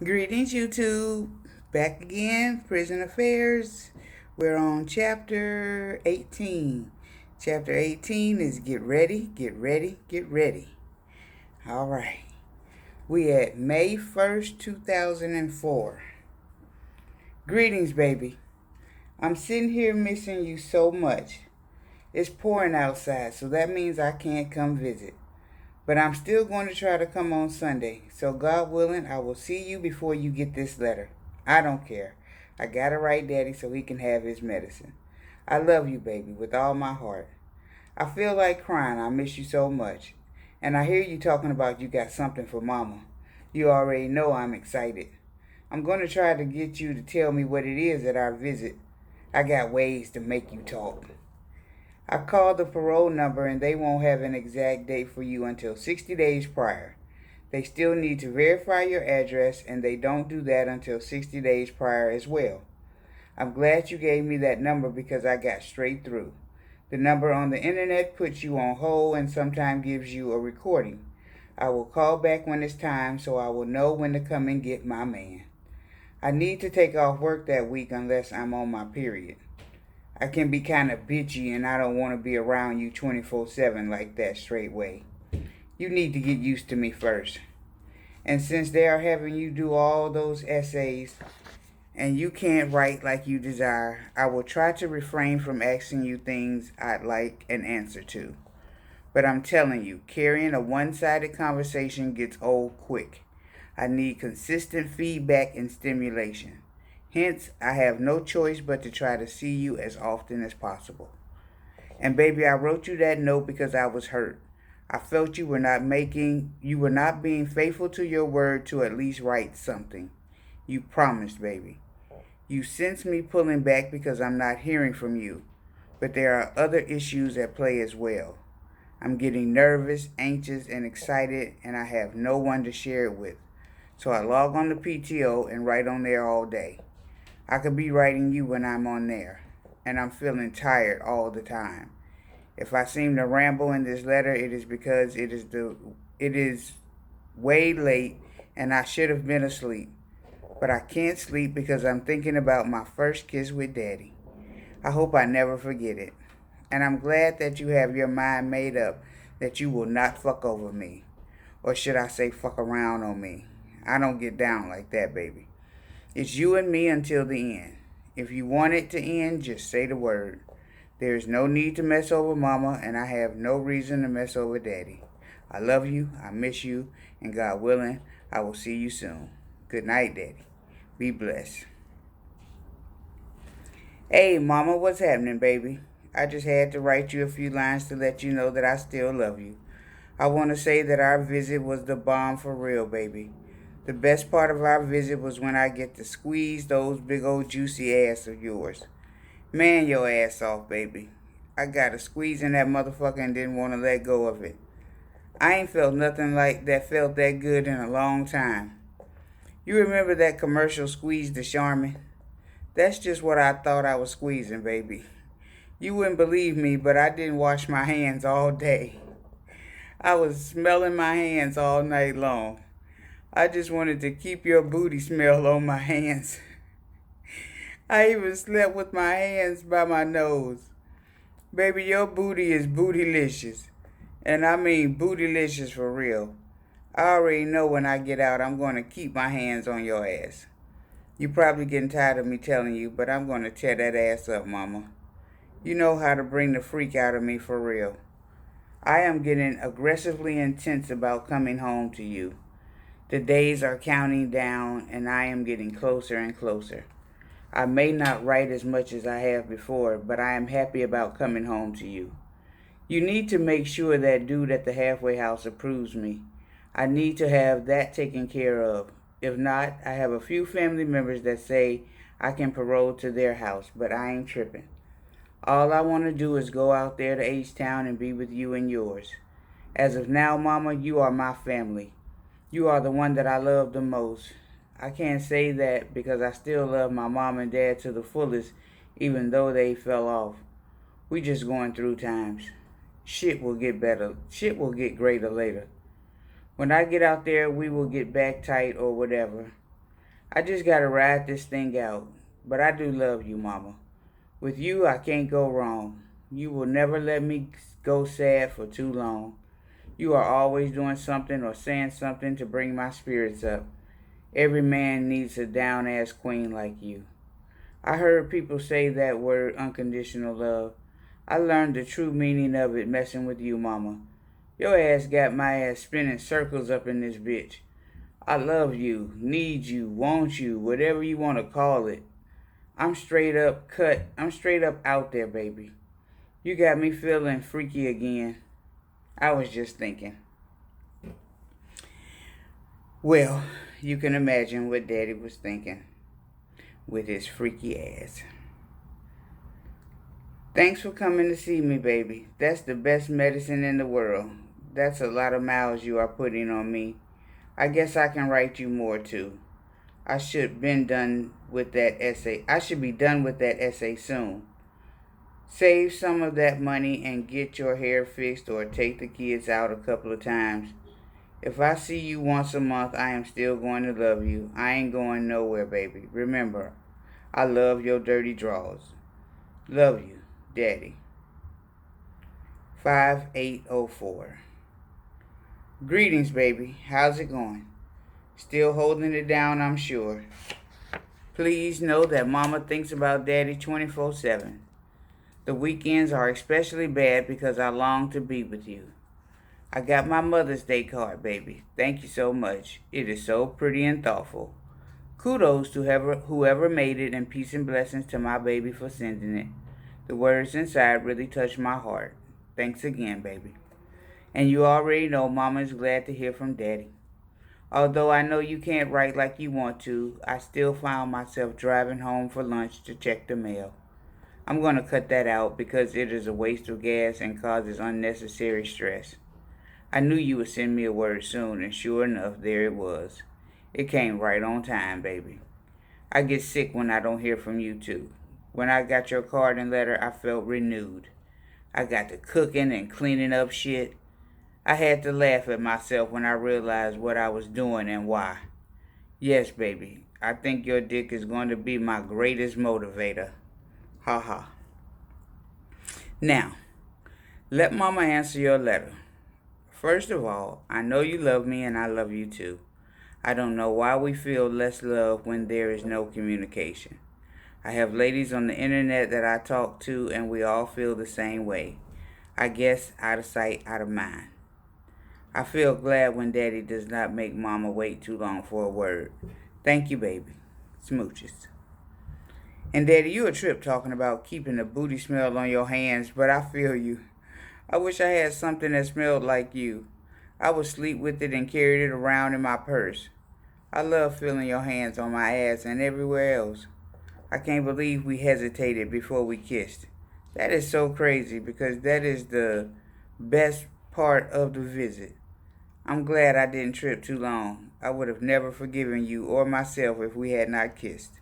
Greetings, YouTube. Back again, Prison Affairs. We're on chapter 18. Chapter 18 is Get Ready, Get Ready, Get Ready. All right. We at May 1st, 2004. Greetings, baby. I'm sitting here missing you so much. It's pouring outside, so that means I can't come visit. But I'm still going to try to come on Sunday. So God willing, I will see you before you get this letter. I don't care. I gotta write Daddy so he can have his medicine. I love you, baby, with all my heart. I feel like crying. I miss you so much. And I hear you talking about you got something for Mama. You already know I'm excited. I'm going to try to get you to tell me what it is at our visit. I got ways to make you talk. I called the parole number and they won't have an exact date for you until 60 days prior. They still need to verify your address and they don't do that until 60 days prior as well. I'm glad you gave me that number because I got straight through. The number on the internet puts you on hold and sometimes gives you a recording. I will call back when it's time so I will know when to come and get my man. I need to take off work that week unless I'm on my period. I can be kind of bitchy and I don't want to be around you 24/7 like that straightway. You need to get used to me first. And since they are having you do all those essays and you can't write like you desire, I will try to refrain from asking you things I'd like an answer to. But I'm telling you, carrying a one-sided conversation gets old quick. I need consistent feedback and stimulation. Hence, I have no choice but to try to see you as often as possible. And baby, I wrote you that note because I was hurt. I felt you were not being faithful to your word to at least write something. You promised, baby. You sense me pulling back because I'm not hearing from you. But there are other issues at play as well. I'm getting nervous, anxious, and excited, and I have no one to share it with. So I log on to PTO and write on there all day. I could be writing you when I'm on there, and I'm feeling tired all the time. If I seem to ramble in this letter, it is because it is way late and I should have been asleep. But I can't sleep because I'm thinking about my first kiss with Daddy. I hope I never forget it. And I'm glad that you have your mind made up that you will not fuck over me. Or should I say fuck around on me? I don't get down like that, baby. It's you and me until the end. If you want it to end, just say the word. There is no need to mess over Mama, and I have no reason to mess over Daddy. I love you, I miss you, and God willing, I will see you soon. Good night, Daddy. Be blessed. Hey, Mama, what's happening, baby? I just had to write you a few lines to let you know that I still love you. I want to say that our visit was the bomb for real, baby. The best part of our visit was when I get to squeeze those big old juicy ass of yours. Man your ass off, baby. I got to squeeze in that motherfucker and didn't want to let go of it. I ain't felt nothing like that felt that good in a long time. You remember that commercial Squeeze the Charmin? That's just what I thought I was squeezing, baby. You wouldn't believe me, but I didn't wash my hands all day. I was smelling my hands all night long. I just wanted to keep your booty smell on my hands. I even slept with my hands by my nose. Baby, your booty is bootylicious. And I mean bootylicious for real. I already know when I get out I'm going to keep my hands on your ass. You probably getting tired of me telling you, but I'm going to tear that ass up, Mama. You know how to bring the freak out of me for real. I am getting aggressively intense about coming home to you. The days are counting down and I am getting closer and closer. I may not write as much as I have before, but I am happy about coming home to you. You need to make sure that dude at the halfway house approves me. I need to have that taken care of. If not, I have a few family members that say I can parole to their house, but I ain't tripping. All I want to do is go out there to H-Town and be with you and yours. As of now, Mama, you are my family. You are the one that I love the most. I can't say that because I still love my mom and dad to the fullest, even though they fell off. We just going through times. Shit will get better. Shit will get greater later. When I get out there, we will get back tight or whatever. I just gotta ride this thing out. But I do love you, Mama. With you, I can't go wrong. You will never let me go sad for too long. You are always doing something or saying something to bring my spirits up. Every man needs a down ass queen like you. I heard people say that word unconditional love. I learned the true meaning of it messing with you, Mama. Your ass got my ass spinning circles up in this bitch. I love you, need you, want you, whatever you want to call it. I'm straight up cut. I'm straight up out there, baby. You got me feeling freaky again. I was just thinking. Well, you can imagine what Daddy was thinking with his freaky ass. Thanks for coming to see me, baby. That's the best medicine in the world. That's a lot of miles you are putting on me. I guess I can write you more too. I should been done with that essay. I should be done with that essay soon. Save some of that money and get your hair fixed or take the kids out a couple of times. If I see you once a month, I am still going to love you. I ain't going nowhere, baby. Remember, I love your dirty drawers. Love you, Daddy. 5804. Greetings, baby. How's it going? Still holding it down, I'm sure. Please know that Mama thinks about Daddy 24/7. The weekends are especially bad because I long to be with you. I got my Mother's Day card, baby. Thank you so much. It is so pretty and thoughtful. Kudos to whoever made it, and peace and blessings to my baby for sending it. The words inside really touched my heart. Thanks again, baby. And you already know Mama is glad to hear from Daddy. Although I know you can't write like you want to, I still found myself driving home for lunch to check the mail. I'm going to cut that out because it is a waste of gas and causes unnecessary stress. I knew you would send me a word soon, and sure enough, there it was. It came right on time, baby. I get sick when I don't hear from you, too. When I got your card and letter, I felt renewed. I got to cooking and cleaning up shit. I had to laugh at myself when I realized what I was doing and why. Yes, baby, I think your dick is going to be my greatest motivator. Ha ha. Now, let Mama answer your letter. First of all, I know you love me and I love you too. I don't know why we feel less love when there is no communication. I have ladies on the internet that I talk to and we all feel the same way. I guess out of sight, out of mind. I feel glad when Daddy does not make Mama wait too long for a word. Thank you, baby. Smooches. And Daddy, you a trip talking about keeping the booty smell on your hands, but I feel you. I wish I had something that smelled like you. I would sleep with it and carry it around in my purse. I love feeling your hands on my ass and everywhere else. I can't believe we hesitated before we kissed. That is so crazy because that is the best part of the visit. I'm glad I didn't trip too long. I would have never forgiven you or myself if we had not kissed.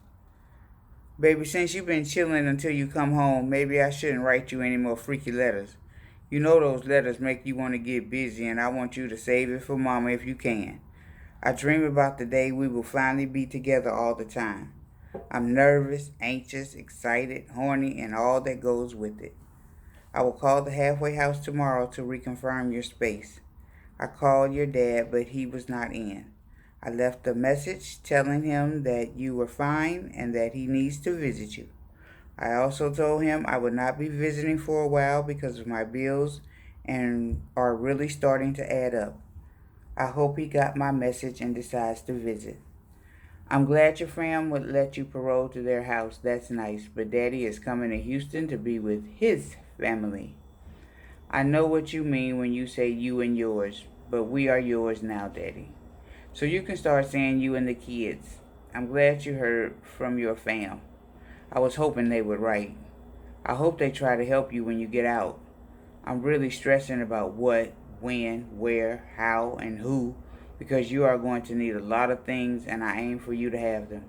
Baby, since you've been chilling until you come home, maybe I shouldn't write you any more freaky letters. You know those letters make you want to get busy, and I want you to save it for Mama if you can. I dream about the day we will finally be together all the time. I'm nervous, anxious, excited, horny, and all that goes with it. I will call the halfway house tomorrow to reconfirm your space. I called your dad, but he was not in. I left a message telling him that you were fine and that he needs to visit you. I also told him I would not be visiting for a while because of my bills and are really starting to add up. I hope he got my message and decides to visit. I'm glad your fam would let you parole to their house. That's nice, but Daddy is coming to Houston to be with his family. I know what you mean when you say you and yours, but we are yours now, Daddy. So you can start saying you and the kids. I'm glad you heard from your fam. I was hoping they would write. I hope they try to help you when you get out. I'm really stressing about what, when, where, how, and who, because you are going to need a lot of things and I aim for you to have them.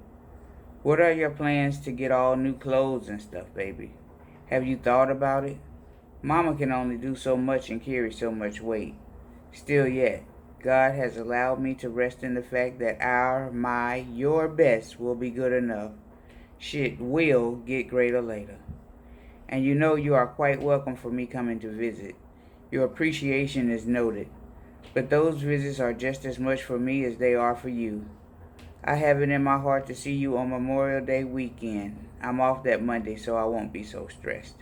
What are your plans to get all new clothes and stuff, baby? Have you thought about it? Mama can only do so much and carry so much weight. Still yet, God has allowed me to rest in the fact that your best will be good enough. Shit will get greater later. And you know you are quite welcome for me coming to visit. Your appreciation is noted. But those visits are just as much for me as they are for you. I have it in my heart to see you on Memorial Day weekend. I'm off that Monday, so I won't be so stressed.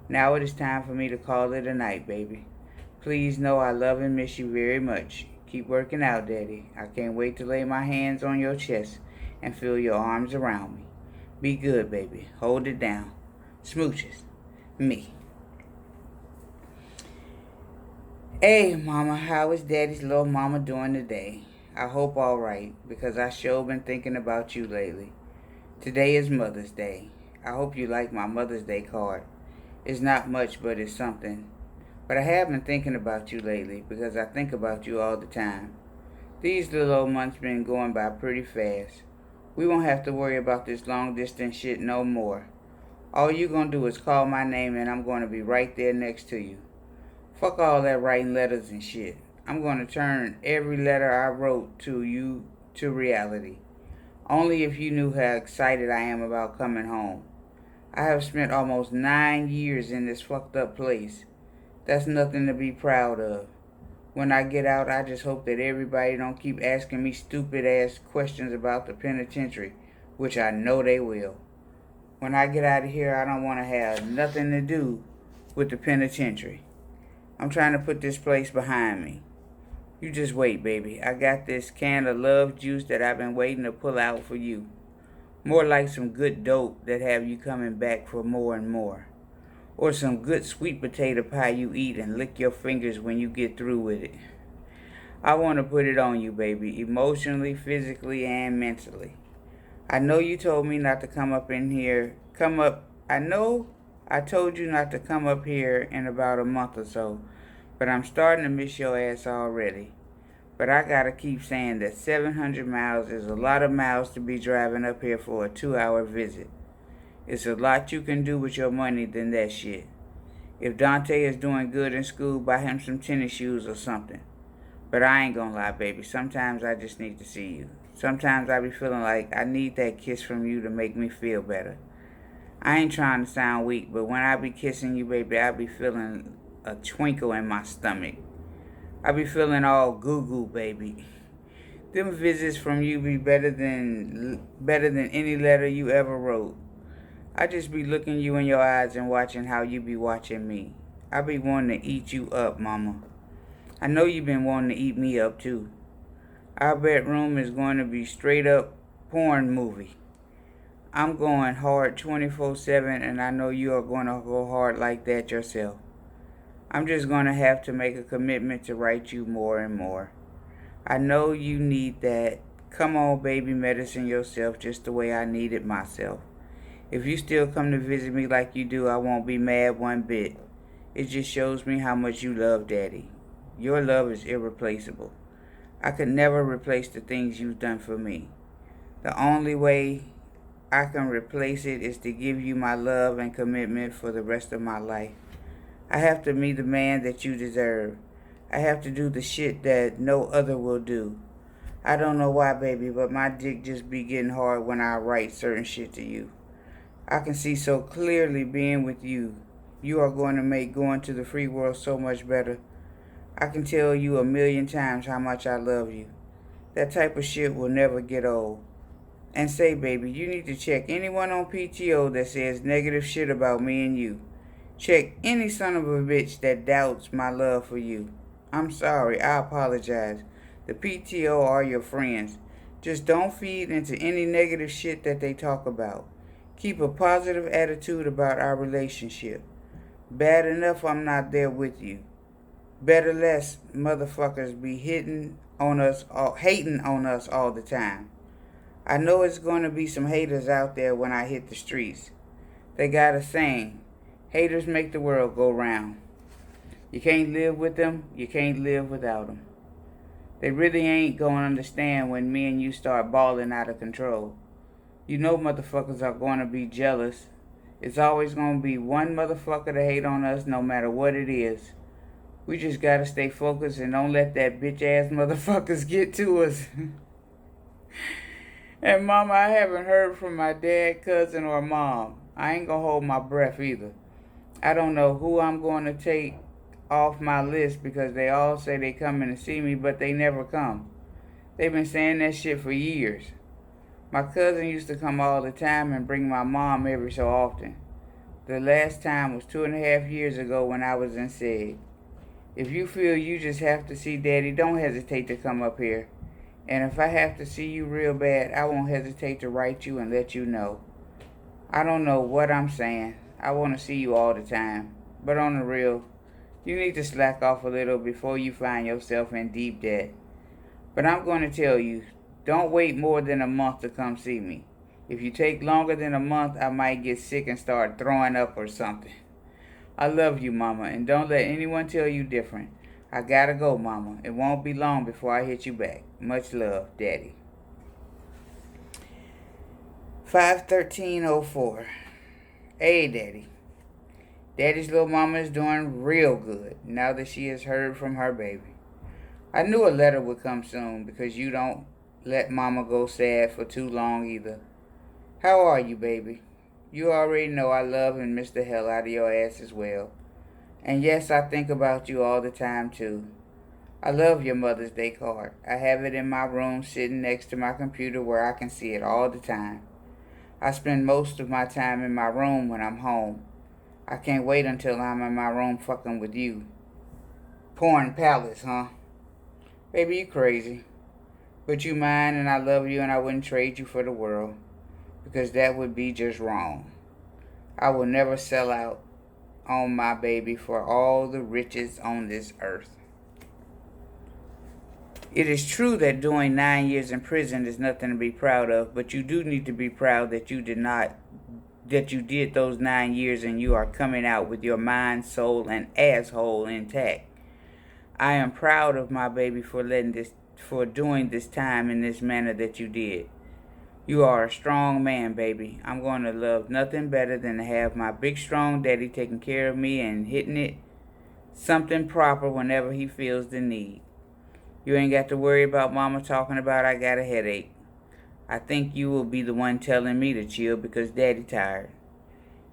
Now it is time for me to call it a night, baby. Please know I love and miss you very much. Keep working out, Daddy. I can't wait to lay my hands on your chest and feel your arms around me. Be good, baby. Hold it down. Smooches. Me. Hey, Mama, how is Daddy's little mama doing today? I hope all right, because I sure been thinking about you lately. Today is Mother's Day. I hope you like my Mother's Day card. It's not much, but it's something. But I have been thinking about you lately, because I think about you all the time. These little old months been going by pretty fast. We won't have to worry about this long distance shit no more. All you gonna do is call my name and I'm gonna be right there next to you. Fuck all that writing letters and shit. I'm gonna turn every letter I wrote to you to reality. Only if you knew how excited I am about coming home. I have spent almost 9 years in this fucked up place. That's nothing to be proud of. When I get out, I just hope that everybody don't keep asking me stupid ass questions about the penitentiary, which I know they will. When I get out of here, I don't want to have nothing to do with the penitentiary. I'm trying to put this place behind me. You just wait, baby. I got this can of love juice that I've been waiting to pull out for you. More like some good dope that have you coming back for more and more. Or some good sweet potato pie you eat and lick your fingers when you get through with it. I want to put it on you, baby, emotionally, physically, and mentally. I know you told me not to come up in here. I know I told you not to come up here in about a month or so, but I'm starting to miss your ass already. But I gotta keep saying that 700 miles is a lot of miles to be driving up here for a 2-hour visit. It's a lot you can do with your money than that shit. If Dante is doing good in school, buy him some tennis shoes or something. But I ain't gonna lie, baby. Sometimes I just need to see you. Sometimes I be feeling like I need that kiss from you to make me feel better. I ain't trying to sound weak, but when I be kissing you, baby, I be feeling a twinkle in my stomach. I be feeling all goo-goo, baby. Them visits from you be better than any letter you ever wrote. I just be looking you in your eyes and watching how you be watching me. I be wanting to eat you up, mama. I know you been wanting to eat me up too. Our bedroom is going to be straight up porn movie. I'm going hard 24/7 and I know you are going to go hard like that yourself. I'm just going to have to make a commitment to write you more and more. I know you need that. Come on, baby, medicine yourself just the way I need it myself. If you still come to visit me like you do, I won't be mad one bit. It just shows me how much you love Daddy. Your love is irreplaceable. I could never replace the things you've done for me. The only way I can replace it is to give you my love and commitment for the rest of my life. I have to be the man that you deserve. I have to do the shit that no other will do. I don't know why, baby, but my dick just be getting hard when I write certain shit to you. I can see so clearly being with you. You are going to make going to the free world so much better. I can tell you 1,000,000 times how much I love you. That type of shit will never get old. And say, baby, you need to check anyone on PTO that says negative shit about me and you. Check any son of a bitch that doubts my love for you. I'm sorry, I apologize. The PTO are your friends. Just don't feed into any negative shit that they talk about. Keep a positive attitude about our relationship. Bad enough I'm not there with you. Better less motherfuckers be hating on us all the time. I know it's going to be some haters out there when I hit the streets. They got a saying, haters make the world go round. You can't live with them, you can't live without them. They really ain't going to understand when me and you start balling out of control. You know motherfuckers are going to be jealous. It's always going to be one motherfucker to hate on us no matter what it is. We just gotta stay focused and don't let that bitch ass motherfuckers get to us. And Mama, I haven't heard from my dad, cousin, or mom. I ain't gonna hold my breath either. I don't know who I'm going to take off my list because they all say they coming to see me, but they never come. They've been saying that shit for years. My cousin used to come all the time and bring my mom every so often. The last time was 2.5 years ago when I was in SEG. If you feel you just have to see Daddy, don't hesitate to come up here. And if I have to see you real bad, I won't hesitate to write you and let you know. I don't know what I'm saying. I want to see you all the time. But on the real, you need to slack off a little before you find yourself in deep debt. But I'm going to tell you, don't wait more than a month to come see me. If you take longer than a month, I might get sick and start throwing up or something. I love you, Mama, and don't let anyone tell you different. I gotta go, Mama. It won't be long before I hit you back. Much love, Daddy. 5/13/04. Hey, Daddy. Daddy's little mama is doing real good now that she has heard from her baby. I knew a letter would come soon because you don't let Mama go sad for too long either. How are you, baby? You already know I love and miss the hell out of your ass as well. And yes, I think about you all the time too. I love your Mother's Day card. I have it in my room sitting next to my computer where I can see it all the time. I spend most of my time in my room when I'm home. I can't wait until I'm in my room fucking with you. Porn palace, huh? Baby, you crazy. But you mine and I love you and I wouldn't trade you for the world. Because that would be just wrong. I will never sell out on my baby for all the riches on this earth. It is true that doing 9 years in prison is nothing to be proud of, but you do need to be proud that you did those 9 years and you are coming out with your mind, soul, and asshole intact. I am proud of my baby for doing this time in this manner that you did. You are a strong man, baby. I'm going to love nothing better than to have my big strong daddy taking care of me and hitting it something proper whenever he feels the need. You ain't got to worry about Mama talking about I got a headache. I think you will be the one telling me to chill because Daddy tired.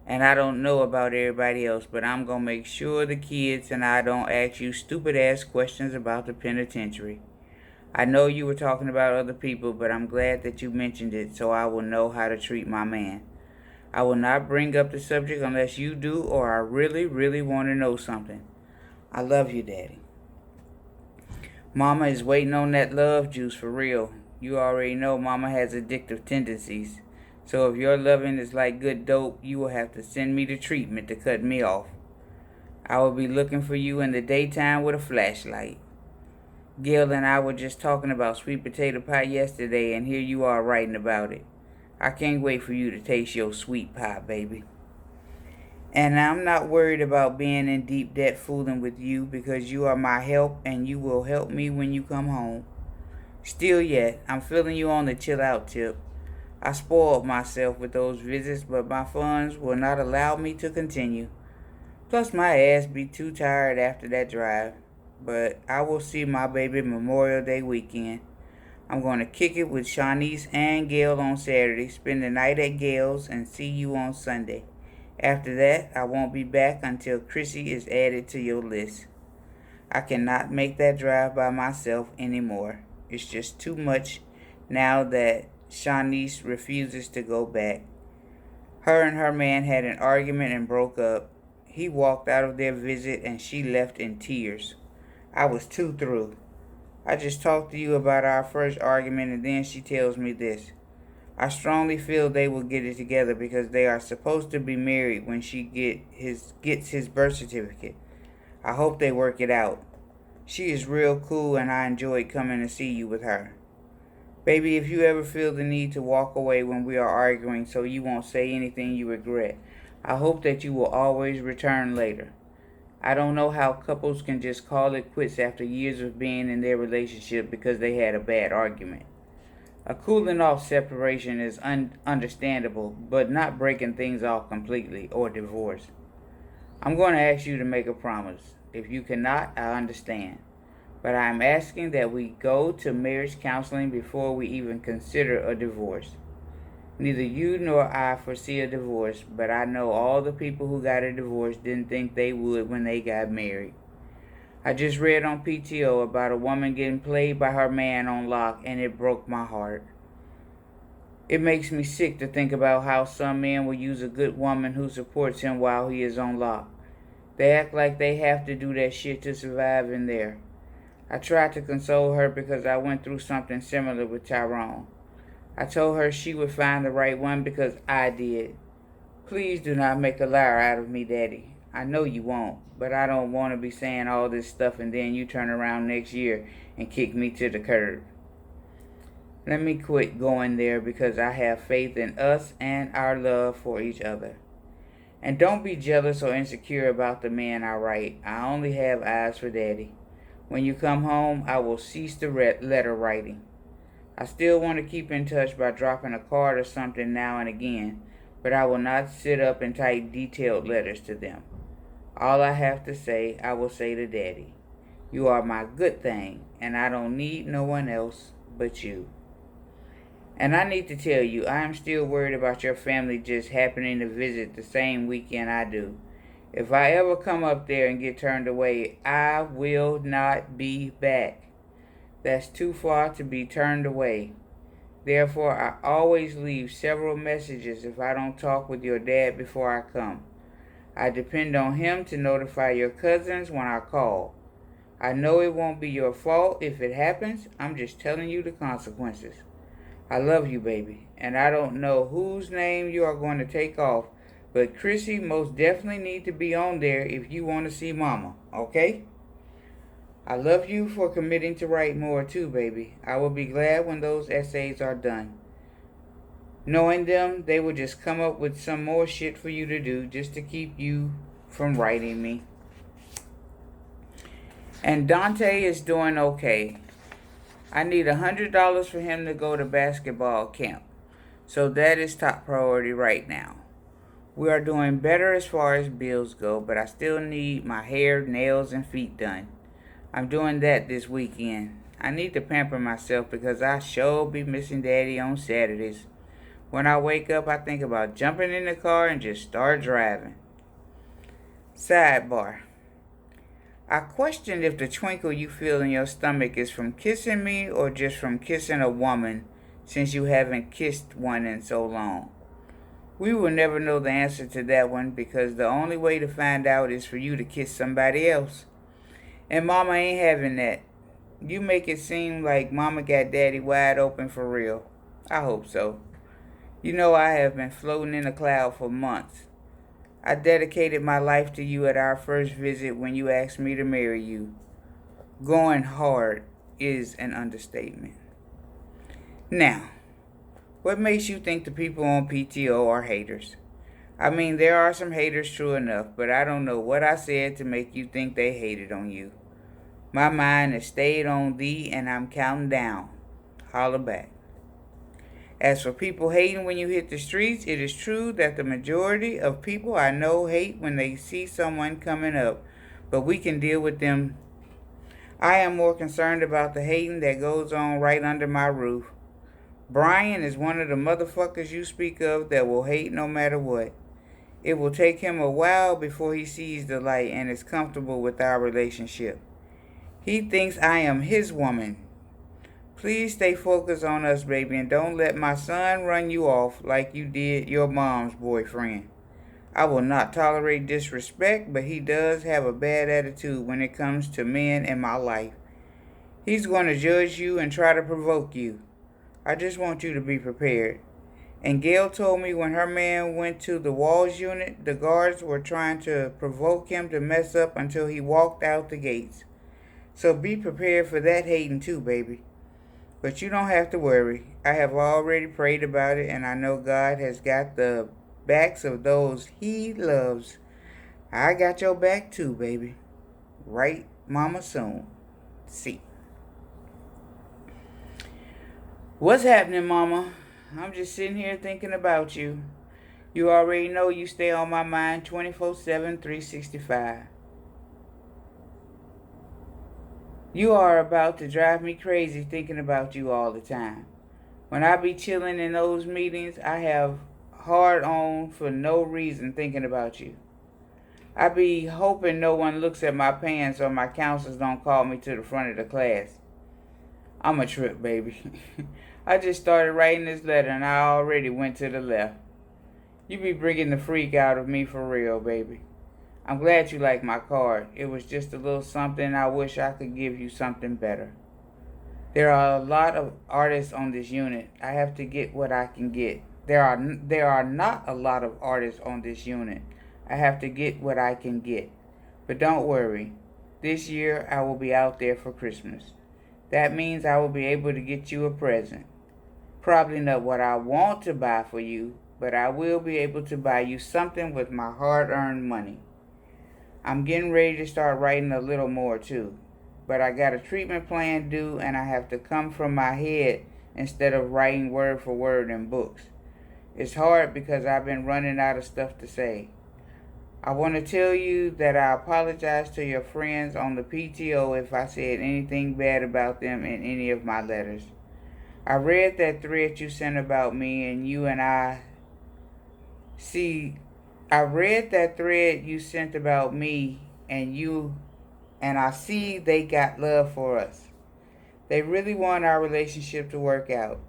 And I don't know about everybody else, but I'm going to make sure the kids and I don't ask you stupid ass questions about the penitentiary. I know you were talking about other people, but I'm glad that you mentioned it so I will know how to treat my man. I will not bring up the subject unless you do or I really, really want to know something. I love you, Daddy. Mama is waiting on that love juice for real. You already know Mama has addictive tendencies. So if your loving is like good dope, you will have to send me to treatment to cut me off. I will be looking for you in the daytime with a flashlight. Gail and I were just talking about sweet potato pie yesterday, and here you are writing about it. I can't wait for you to taste your sweet pie, baby. And I'm not worried about being in deep debt fooling with you because you are my help and you will help me when you come home. Still yet, I'm feeling you on the chill out tip. I spoiled myself with those visits, but my funds will not allow me to continue. Plus my ass be too tired after that drive. But I will see my baby Memorial Day weekend. I'm going to kick it with Shanice and Gail on Saturday, spend the night at Gail's, and see you on Sunday. After that, I won't be back until Chrissy is added to your list. I cannot make that drive by myself anymore. It's just too much now that Shanice refuses to go back. Her and her man had an argument and broke up. He walked out of their visit and she left in tears. I was too through. I just talked to you about our first argument and then she tells me this. I strongly feel they will get it together because they are supposed to be married when she gets his birth certificate. I hope they work it out. She is real cool and I enjoyed coming to see you with her. Baby, if you ever feel the need to walk away when we are arguing so you won't say anything you regret, I hope that you will always return later. I don't know how couples can just call it quits after years of being in their relationship because they had a bad argument. A cooling off separation is understandable, but not breaking things off completely or divorce. I'm going to ask you to make a promise. If you cannot, I understand. But I am asking that we go to marriage counseling before we even consider a divorce. Neither you nor I foresee a divorce, but I know all the people who got a divorce didn't think they would when they got married. I just read on PTO about a woman getting played by her man on lock, and it broke my heart. It makes me sick to think about how some men will use a good woman who supports him while he is on lock. They act like they have to do that shit to survive in there. I tried to console her because I went through something similar with Tyrone. I told her she would find the right one because I did. Please do not make a liar out of me, Daddy. I know you won't, but I don't want to be saying all this stuff and then you turn around next year and kick me to the curb. Let me quit going there because I have faith in us and our love for each other. And don't be jealous or insecure about the man I write. I only have eyes for Daddy. When you come home, I will cease the letter writing. I still want to keep in touch by dropping a card or something now and again, but I will not sit up and type detailed letters to them. All I have to say, I will say to Daddy. You are my good thing, and I don't need no one else but you. And I need to tell you, I am still worried about your family just happening to visit the same weekend I do. If I ever come up there and get turned away, I will not be back. That's too far to be turned away. Therefore, I always leave several messages if I don't talk with your dad before I come. I depend on him to notify your cousins when I call. I know it won't be your fault if it happens. I'm just telling you the consequences. I love you, baby, and I don't know whose name you are going to take off, but Chrissy most definitely need to be on there if you want to see Mama, okay? I love you for committing to write more too, baby. I will be glad when those essays are done. Knowing them, they will just come up with some more shit for you to do just to keep you from writing me. And Dante is doing okay. I need $100 for him to go to basketball camp. So that is top priority right now. We are doing better as far as bills go, but I still need my hair, nails, and feet done. I'm doing that this weekend. I need to pamper myself because I sure be missing Daddy on Saturdays. When I wake up, I think about jumping in the car and just start driving. Sidebar. I question if the twinkle you feel in your stomach is from kissing me or just from kissing a woman, since you haven't kissed one in so long. We will never know the answer to that one because the only way to find out is for you to kiss somebody else. And Mama ain't having that. You make it seem like Mama got Daddy wide open for real. I hope so. You know I have been floating in a cloud for months. I dedicated my life to you at our first visit when you asked me to marry you. Going hard is an understatement. Now, what makes you think the people on PTO are haters? I mean, there are some haters, true enough, but I don't know what I said to make you think they hated on you. My mind has stayed on thee, and I'm counting down. Holla back. As for people hating when you hit the streets, it is true that the majority of people I know hate when they see someone coming up, but we can deal with them. I am more concerned about the hating that goes on right under my roof. Brian is one of the motherfuckers you speak of that will hate no matter what. It will take him a while before he sees the light and is comfortable with our relationship. He thinks I am his woman. Please stay focused on us, baby, and don't let my son run you off like you did your mom's boyfriend. I will not tolerate disrespect, but he does have a bad attitude when it comes to men in my life. He's going to judge you and try to provoke you. I just want you to be prepared. And Gail told me when her man went to the Walls unit, the guards were trying to provoke him to mess up until he walked out the gates. So be prepared for that hating too, baby. But you don't have to worry. I have already prayed about it, and I know God has got the backs of those He loves. I got your back too, baby. Right, Mama, soon. See. What's happening, Mama? I'm just sitting here thinking about you. You already know you stay on my mind 24/7, 365. You are about to drive me crazy thinking about you all the time. When I be chilling in those meetings, I have hard on for no reason thinking about you. I be hoping no one looks at my pants or my counselors don't call me to the front of the class. I'm a trip, baby. I just started writing this letter and I already went to the left. You be bringing the freak out of me for real, baby. I'm glad you like my card. It was just a little something. I wish I could give you something better. There are a lot of artists on this unit. I have to get what I can get. There are not a lot of artists on this unit. I have to get what I can get. But don't worry. This year I will be out there for Christmas. That means I will be able to get you a present. Probably not what I want to buy for you, but I will be able to buy you something with my hard-earned money. I'm getting ready to start writing a little more too. But I got a treatment plan due and I have to come from my head instead of writing word for word in books. It's hard because I've been running out of stuff to say. I want to tell you that I apologize to your friends on the PTO if I said anything bad about them in any of my letters. I read that thread you sent about me and you and I read that thread you sent about me and you and I see they got love for us. They really want our relationship to work out.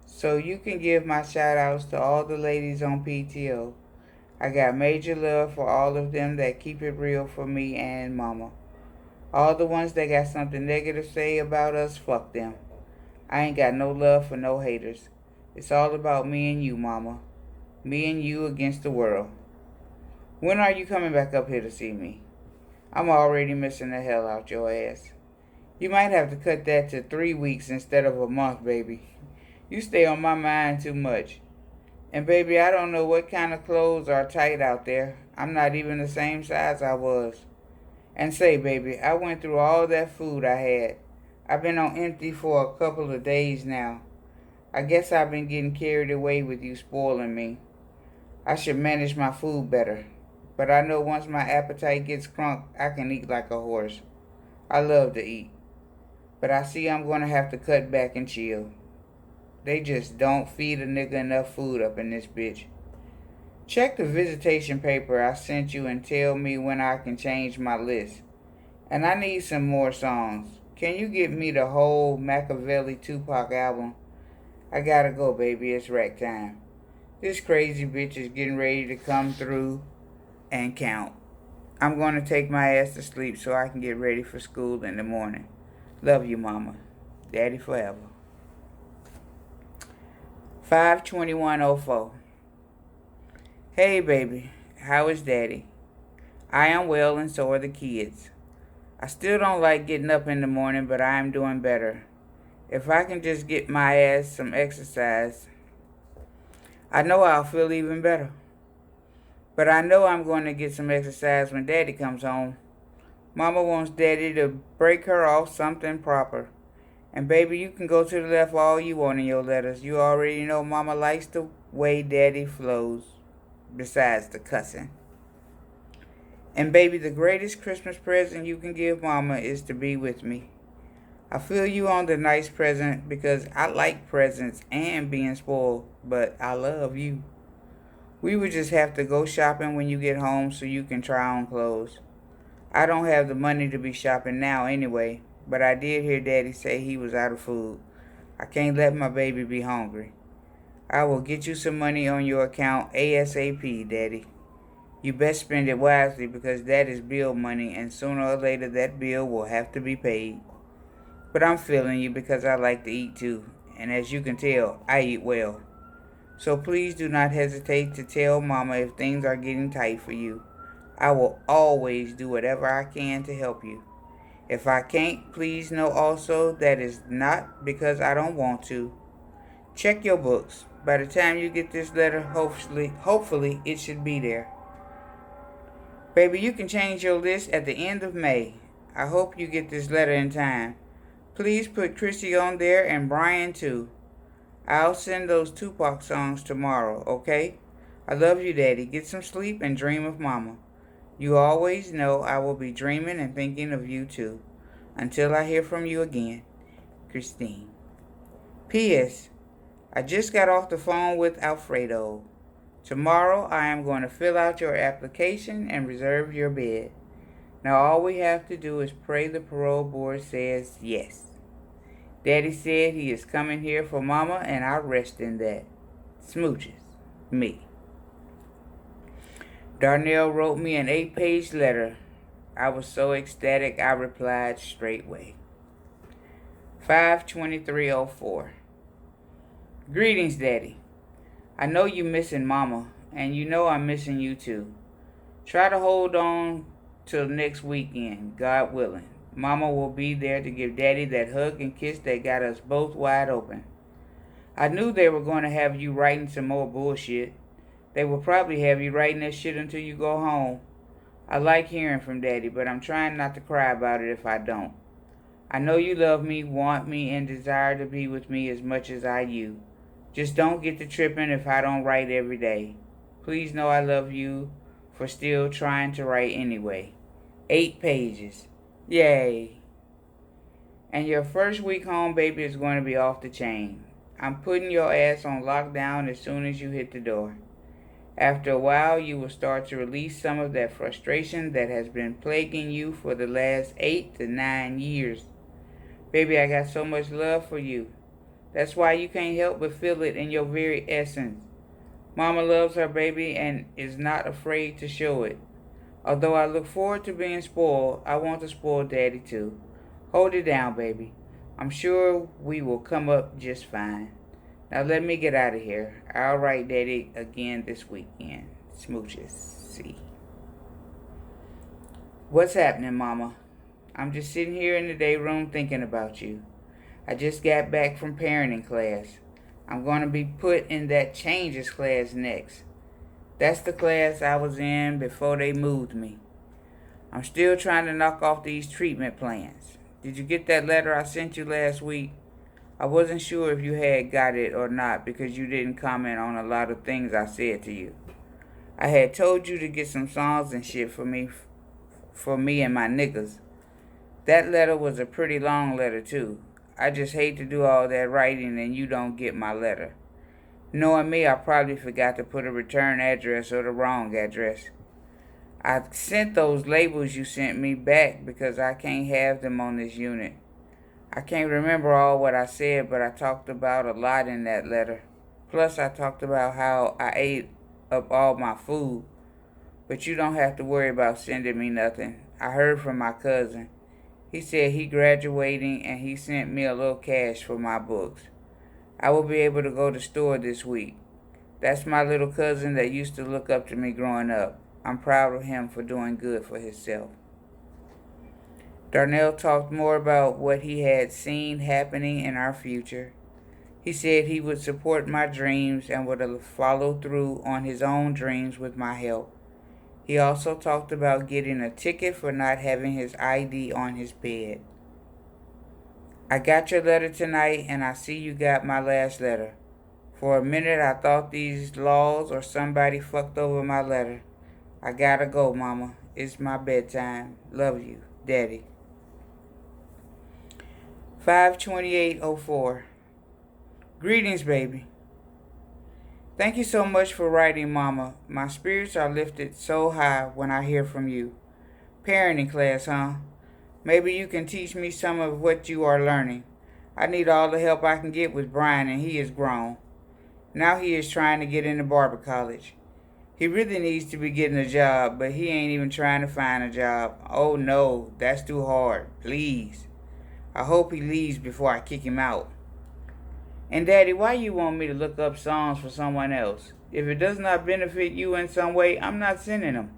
So you can give my shout outs to all the ladies on PTO. I got major love for all of them that keep it real for me and mama. All the ones that got something negative to say about us, fuck them. I ain't got no love for no haters. It's all about me and you, mama. Me and you against the world. When are you coming back up here to see me? I'm already missing the hell out your ass. You might have to cut that to 3 weeks instead of a month, baby. You stay on my mind too much. And baby, I don't know what kind of clothes are tight out there. I'm not even the same size I was. And say, baby, I went through all that food I had. I've been on empty for a couple of days now. I guess I've been getting carried away with you spoiling me. I should manage my food better. But I know once my appetite gets crunk, I can eat like a horse. I love to eat. But I see I'm going to have to cut back and chill. They just don't feed a nigga enough food up in this bitch. Check the visitation paper I sent you and tell me when I can change my list. And I need some more songs. Can you get me the whole Machiavelli Tupac album? I gotta go, baby. It's rack time. This crazy bitch is getting ready to come through and count. I'm going to take my ass to sleep so I can get ready for school in the morning. Love you, mama. Daddy forever. 5/21/04. Hey, baby. How is daddy? I am well and so are the kids. I still don't like getting up in the morning, but I am doing better. If I can just get my ass some exercise, I know I'll feel even better. But I know I'm going to get some exercise when Daddy comes home. Mama wants Daddy to break her off something proper. And baby, you can go to the left all you want in your letters. You already know Mama likes the way Daddy flows, besides the cussing. And baby, the greatest Christmas present you can give Mama is to be with me. I feel you on the nice present because I like presents and being spoiled, but I love you. We would just have to go shopping when you get home so you can try on clothes. I don't have the money to be shopping now anyway, but I did hear Daddy say he was out of food. I can't let my baby be hungry. I will get you some money on your account ASAP, Daddy. You best spend it wisely because that is bill money and sooner or later that bill will have to be paid. But I'm feeling you because I like to eat too, and as you can tell, I eat well. So please do not hesitate to tell Mama if things are getting tight for you. I will always do whatever I can to help you. If I can't, please know also that is not because I don't want to. Check your books. By the time you get this letter, hopefully it should be there. Baby, you can change your list at the end of May. I hope you get this letter in time. Please put Chrissy on there and Brian too. I'll send those Tupac songs tomorrow, okay? I love you, Daddy. Get some sleep and dream of Mama. You always know I will be dreaming and thinking of you too. Until I hear from you again, Christine. P.S. I just got off the phone with Alfredo. Tomorrow I am going to fill out your application and reserve your bed. Now all we have to do is pray the parole board says yes. Daddy said he is coming here for Mama, and I rest in that. Smooches. Me. Darnell wrote me an 8-page letter. I was so ecstatic I replied straightway. 5/23/04. Greetings, Daddy. I know you missing Mama, and you know I'm missing you too. Try to hold on till next weekend, God willing. Mama will be there to give Daddy that hug and kiss that got us both wide open. I knew they were going to have you writing some more bullshit. They will probably have you writing that shit until you go home. I like hearing from Daddy, but I'm trying not to cry about it if I don't. I know you love me, want me, and desire to be with me as much as I you. Just don't get to tripping if I don't write every day. Please know I love you for still trying to write anyway. 8 pages. Yay. And your first week home, baby, is going to be off the chain. I'm putting your ass on lockdown as soon as you hit the door. After a while, you will start to release some of that frustration that has been plaguing you for the last 8 to 9 years. Baby, I got so much love for you. That's why you can't help but feel it in your very essence. Mama loves her baby and is not afraid to show it. Although I look forward to being spoiled, I want to spoil Daddy too. Hold it down, baby. I'm sure we will come up just fine. Now let me get out of here. I'll write Daddy again this weekend. Smooches. See. What's happening, Mama? I'm just sitting here in the day room thinking about you. I just got back from parenting class. I'm going to be put in that changes class next. That's the class I was in before they moved me. I'm still trying to knock off these treatment plans. Did you get that letter I sent you last week? I wasn't sure if you had got it or not because you didn't comment on a lot of things I said to you. I had told you to get some songs and shit for me and my niggas. That letter was a pretty long letter too. I just hate to do all that writing and you don't get my letter. Knowing me, I probably forgot to put a return address or the wrong address. I sent those labels you sent me back because I can't have them on this unit. I can't remember all what I said, but I talked about a lot in that letter. Plus, I talked about how I ate up all my food. But you don't have to worry about sending me nothing. I heard from my cousin. He said he graduating and he sent me a little cash for my books. I will be able to go to the store this week. That's my little cousin that used to look up to me growing up. I'm proud of him for doing good for himself. Darnell talked more about what he had seen happening in our future. He said he would support my dreams and would follow through on his own dreams with my help. He also talked about getting a ticket for not having his ID on his bed. I got your letter tonight, and I see you got my last letter. For a minute, I thought these laws or somebody fucked over my letter. I gotta go, Mama. It's my bedtime. Love you, Daddy. 5/28/04. Greetings, baby. Thank you so much for writing, Mama. My spirits are lifted so high when I hear from you. Parenting class, huh? Maybe you can teach me some of what you are learning. I need all the help I can get with Brian, and he is grown. Now he is trying to get into barber college. He really needs to be getting a job, but he ain't even trying to find a job. Oh no, that's too hard. Please. I hope he leaves before I kick him out. And Daddy, why you want me to look up songs for someone else? If it does not benefit you in some way, I'm not sending them.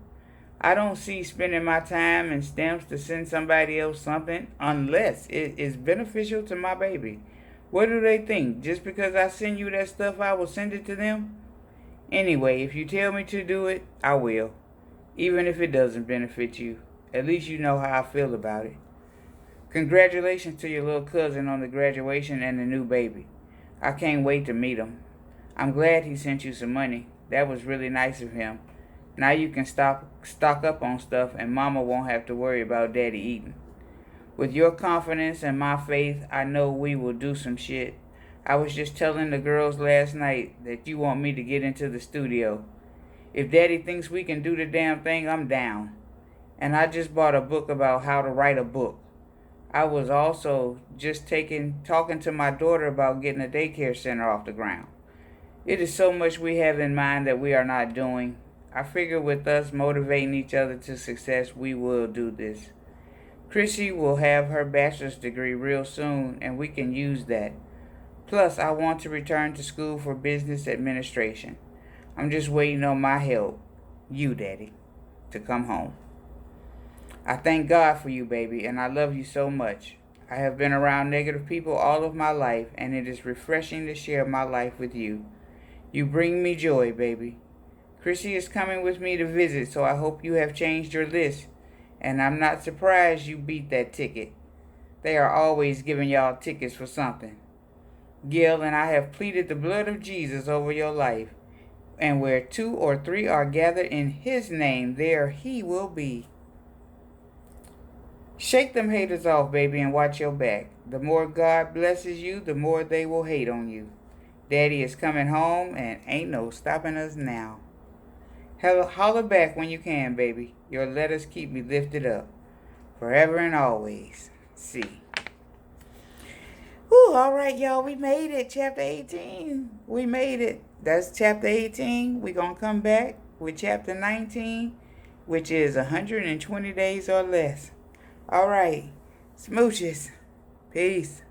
I don't see spending my time and stamps to send somebody else something unless it is beneficial to my baby. What do they think? Just because I send you that stuff, I will send it to them? Anyway, if you tell me to do it, I will. Even if it doesn't benefit you. At least you know how I feel about it. Congratulations to your little cousin on the graduation and the new baby. I can't wait to meet him. I'm glad he sent you some money. That was really nice of him. Now you can stock up on stuff and Mama won't have to worry about Daddy eating. With your confidence and my faith, I know we will do some shit. I was just telling the girls last night that you want me to get into the studio. If Daddy thinks we can do the damn thing, I'm down. And I just bought a book about how to write a book. I was also just talking to my daughter about getting a daycare center off the ground. It is so much we have in mind that we are not doing. I figure with us motivating each other to success, we will do this. Chrissy will have her bachelor's degree real soon, and we can use that. Plus, I want to return to school for business administration. I'm just waiting on my help, you, Daddy, to come home. I thank God for you, baby, and I love you so much. I have been around negative people all of my life, and it is refreshing to share my life with you. You bring me joy, baby. Chrissy is coming with me to visit, so I hope you have changed your list. And I'm not surprised you beat that ticket. They are always giving y'all tickets for something. Gil and I have pleaded the blood of Jesus over your life. And where 2 or 3 are gathered in his name, there he will be. Shake them haters off, baby, and watch your back. The more God blesses you, the more they will hate on you. Daddy is coming home, and ain't no stopping us now. Holler back when you can, baby. Your letters keep me lifted up. Forever and always. See. Ooh, all right, y'all. We made it. Chapter 18. We made it. That's chapter 18. We're going to come back with chapter 19, which is 120 days or less. All right. Smooches. Peace.